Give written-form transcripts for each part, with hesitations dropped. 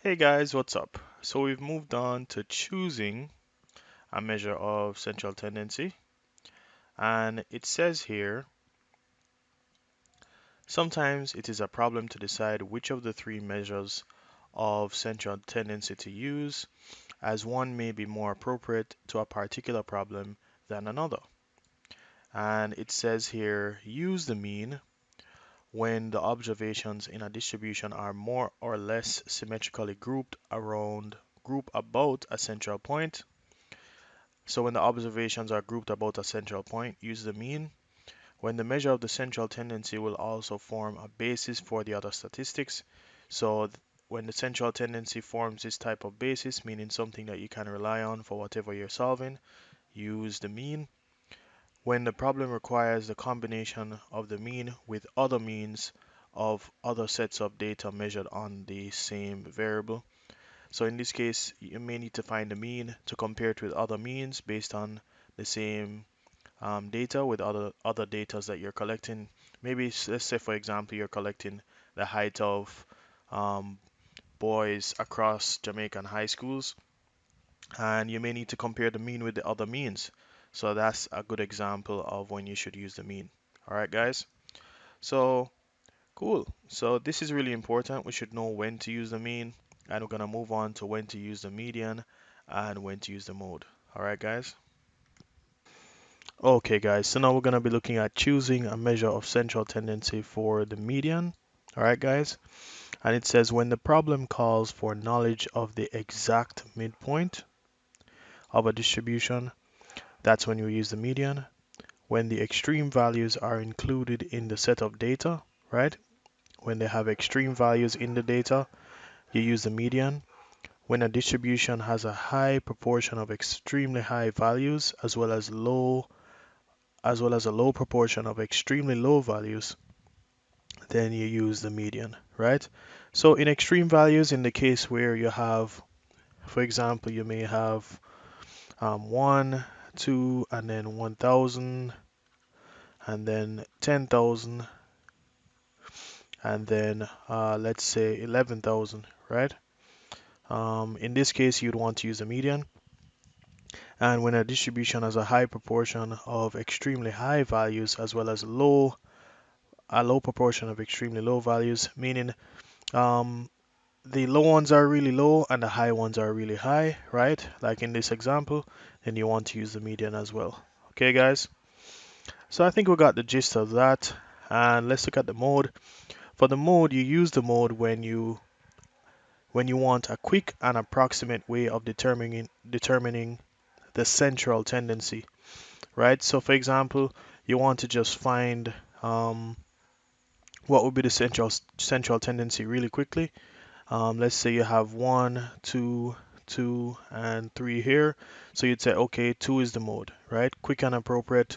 Hey guys, what's up? So we've moved on to choosing a measure of central tendency, and it says here, sometimes it is a problem to decide which of the three measures of central tendency to use, as one may be more appropriate to a particular problem than another. And it says here, use the mean when the observations in a distribution are more or less symmetrically group about a central point. So when the observations are grouped about a central point, use the mean. When the measure of the central tendency will also form a basis for the other statistics. So when the central tendency forms this type of basis, meaning something that you can rely on for whatever you're solving, use the mean. When the problem requires the combination of the mean with other means of other sets of data measured on the same variable. So in this case, you may need to find the mean to compare it with other means based on the same data with other data that you're collecting. Maybe let's say, for example, you're collecting the height of um, boys across Jamaican high schools, and you may need to compare the mean with the other means. So that's a good example of when you should use the mean. All right, guys. So cool. So this is really important. We should know when to use the mean, and we're gonna move on to when to use the median and when to use the mode. All right, guys. Okay, guys. So now we're gonna be looking at choosing a measure of central tendency for the median. All right, guys. And it says when the problem calls for knowledge of the exact midpoint of a distribution, that's when you use the median. When the extreme values are included in the set of data, right? When they have extreme values in the data, you use the median. When a distribution has a high proportion of extremely high values as well as a low proportion of extremely low values, then you use the median, right? So in extreme values, in the case where you have, for example, you may have 1, 2, and then 1,000, and then 10,000, and then let's say 11,000, right? In this case, you'd want to use the median. And when a distribution has a high proportion of extremely high values as well as a low proportion of extremely low values, meaning um, the low ones are really low and the high ones are really high, right? Like in this example, then you want to use the median as well. Okay, guys? So I think we got the gist of that. And let's look at the mode. For the mode, you use the mode when you want a quick and approximate way of determining the central tendency, right? So for example, you want to just find what would be the central tendency really quickly. Let's say you have 1, 2, 2, and 3 here. So you'd say, okay, 2 is the mode, right? Quick and appropriate,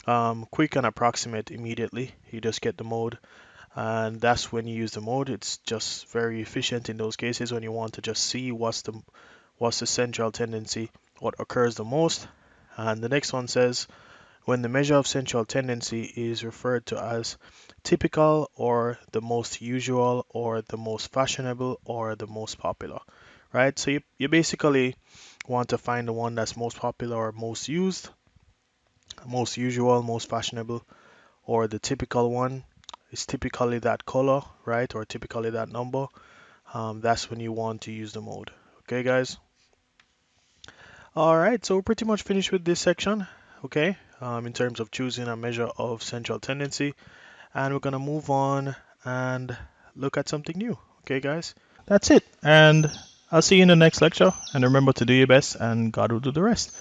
quick and approximate immediately. You just get the mode, and that's when you use the mode. It's just very efficient in those cases when you want to just see what's the central tendency, what occurs the most. And the next one says, when the measure of central tendency is referred to as typical or the most usual or the most fashionable or the most popular, right? So you basically want to find the one that's most popular or most used, most usual, most fashionable, or the typical one is typically that color, right? Or typically that number. That's when you want to use the mode. Okay, guys? All right, so we're pretty much finished with this section, okay, in terms of choosing a measure of central tendency. And we're going to move on and look at something new. Okay, guys? That's it. And I'll see you in the next lecture. And remember to do your best, and God will do the rest.